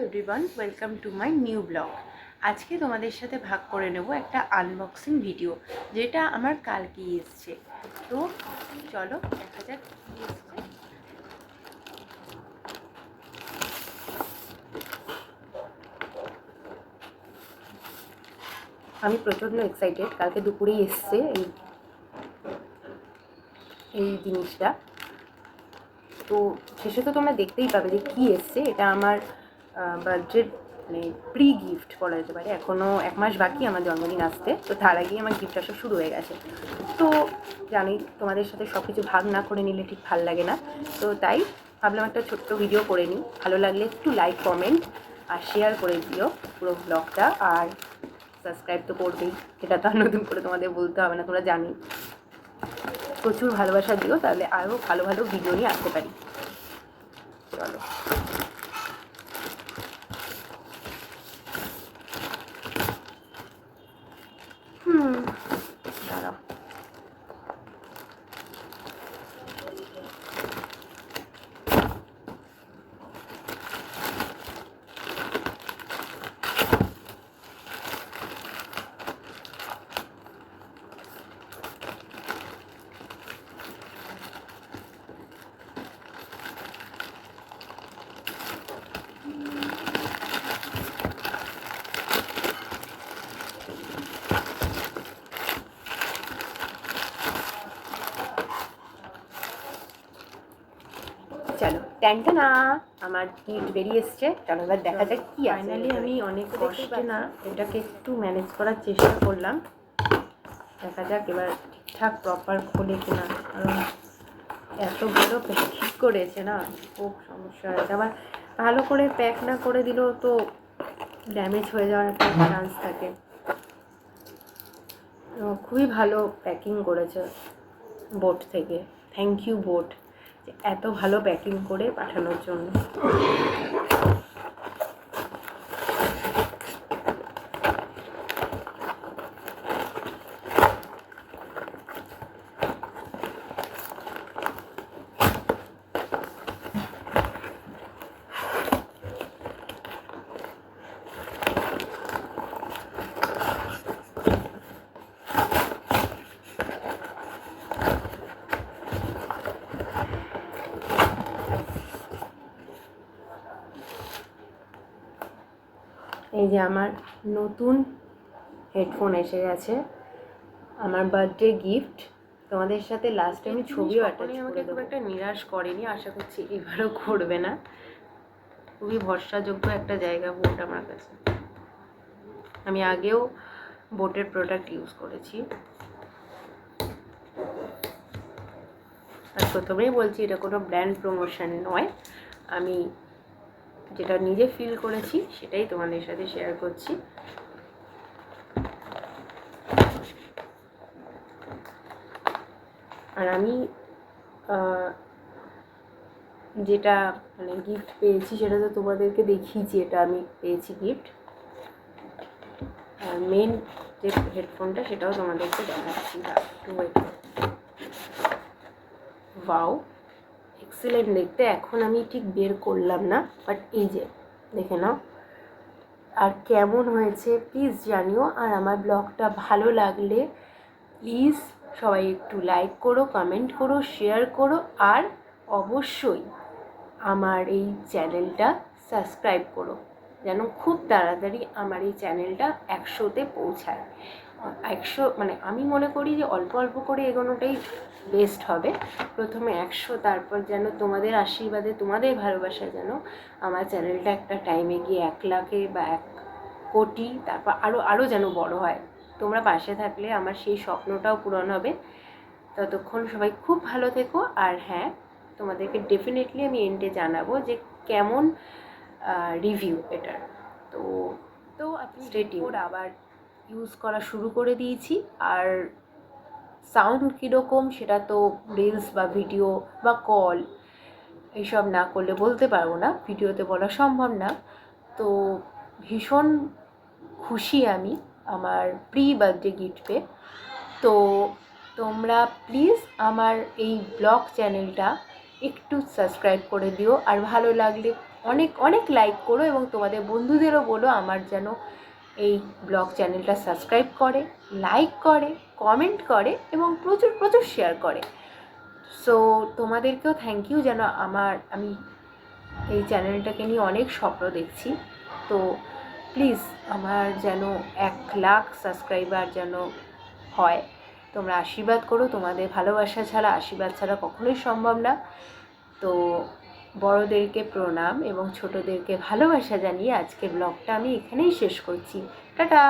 Everyone, welcome to my new blog. আজকে তোমাদের সাথে ভাগ করে নেব একটা আনবক্সিং ভিডিও, যেটা আমার কালকেই এসছে। তো চলো দেখা যাক কী এসছে। আমি প্রচণ্ড এক্সাইটেড। কালকে দুপুরেই এসছে এই জিনিসটা। তো শেষে তো তোমরা দেখতেই পাবে যে কী এসছে। এটা আমার বার্থডের মানে প্রি গিফট বলা যেতে পারে। এখনও 1 মাস বাকি আমার জন্মদিন আসতে, তো তার আগেই আমার গিফট আসা শুরু হয়ে গেছে। তো জানি তোমাদের সাথে সব কিছু ভাগ না করে নিলে ঠিক ভালো লাগে না, তো তাই ভাবলাম একটা ছোট্ট ভিডিও করে নিই। ভালো লাগলে একটু লাইক, কমেন্ট আর শেয়ার করে দিও পুরো ব্লগটা। আর সাবস্ক্রাইব তো করবেই, এটা তো আর নতুন করে তোমাদের বলতে হবে না, তোমরা জানি। প্রচুর ভালোবাসা দিও, তাহলে আরও ভালো ভালো ভিডিও নিয়ে আসতে পারি। চলো দাঁড়াও। চলো, ট্যানটানা, আমার গিফট বেরিয়ে এসছে। চলো এবার দেখা যাক কি আছে। ফাইনালি আমি অনেক কষ্টে না এটাকে একটু ম্যানেজ করার চেষ্টা করলাম। দেখা যাক এবার ঠিকঠাক প্রপার খোলে কিনা, কারণ এত ভালো প্যাকিং করেছে না, খুব সমস্যা হয়েছে। আবার ভালো করে প্যাক না করে দিলেও তো ড্যামেজ হয়ে যাওয়ার একটা চান্স থাকে। খুবই ভালো প্যাকিং করেছে বোট থেকে। থ্যাংক ইউ বোট, এত ভালো প্যাকিং করে পাঠানোর জন্য। এই যে আমার নতুন হেডফোন এসে গেছে, আমার বার্থডে গিফট। তোমাদের সাথে লাস্ট আমি ছবিও অ্যাটাচ করে দেবো। খুব একটা নিরাশ করেনি, আশা করছি এবারও করবে না। খুবই ভরসাযোগ্য একটা জায়গা বোট আমার কাছে। আমি আগেও বোটের প্রোডাক্ট ইউজ করেছি। আর প্রথমেই বলছি, এটা কোনো ব্র্যান্ড প্রমোশন নয়, আমি যেটা নিজে ফিল করেছি সেটাই তোমাদের সাথে শেয়ার করছি। আর আমি যেটা মানে গিফট পেয়েছি সেটা তো তোমাদেরকে দেখিয়েছি, এটা আমি পেয়েছি গিফট। আর মেন যে হেডফোনটা সেটাও তোমাদেরকে দেখাচ্ছি। ওয়াও, এক্সিলেন্ট দেখতে। এখন আমি ঠিক বের করলাম না, বাট এই যে দেখে নাও। আর কেমন হয়েছে প্লিজ জানিও। আর আমার ব্লগটা ভালো লাগলে প্লিজ সবাই একটু লাইক করো, কমেন্ট করো, শেয়ার করো। আর অবশ্যই আমার এই চ্যানেলটা সাবস্ক্রাইব করো, যেন খুব তাড়াতাড়ি আমার এই চ্যানেলটা 100-তে পৌঁছায়। 100 মানে আমি মনে করি যে অল্প অল্প করে এগোনোটাই বেস্ট হবে। প্রথমে 100, তারপর যেন তোমাদের আশীর্বাদে, তোমাদের ভালোবাসা যেন আমার চ্যানেলটা একটা টাইমে গিয়ে 1 লাখে বা 1 কোটি, তারপর আরও যেন বড় হয়। তোমরা পাশে থাকলে আমার সেই স্বপ্নটাও পূরণ হবে। ততক্ষণ সবাই খুব ভালো থেকো। আর হ্যাঁ, তোমাদেরকে ডেফিনেটলি আমি এন্ডে জানাবো যে কেমন রিভিউ এটার। তো আপনি স্টেটিউড আবার ইউজ করা শুরু করে দিয়েছি। আর সাউন্ড কীরকম সেটা তো রিলস বা ভিডিও বা কল এইসব না করলে বলতে পারবো না, ভিডিওতে বলা সম্ভব না। তো ভীষণ খুশি আমি আমার প্রি বার্থডে গিফট পেয়ে। তো তোমরা প্লিজ আমার এই ব্লগ চ্যানেলটা একটু সাবস্ক্রাইব করে দিও। আর ভালো লাগলে অনেক অনেক লাইক করো এবং তোমাদের বন্ধুদেরও বলো আমার যেন এই ব্লগ চ্যানেলটা সাবস্ক্রাইব করে, লাইক করে, কমেন্ট করে এবং প্রচুর প্রচুর শেয়ার করে। সো তোমাদেরকেও থ্যাংক ইউ, যেন আমি এই চ্যানেলটাকে নিয়ে অনেক স্বপ্ন দেখছি। তো প্লিজ আমার যেন 1,00,000 সাবস্ক্রাইবার যেন হয়, তোমরা আশীর্বাদ করো। তোমাদের ভালোবাসা ছাড়া, আশীর্বাদ ছাড়া কখনোই সম্ভব না। তো বড়োদেরকে প্রণাম এবং ছোটোদেরকে ভালোবাসা জানিয়ে আজকে ব্লগটা আমি এখানেই শেষ করছি। টাটা।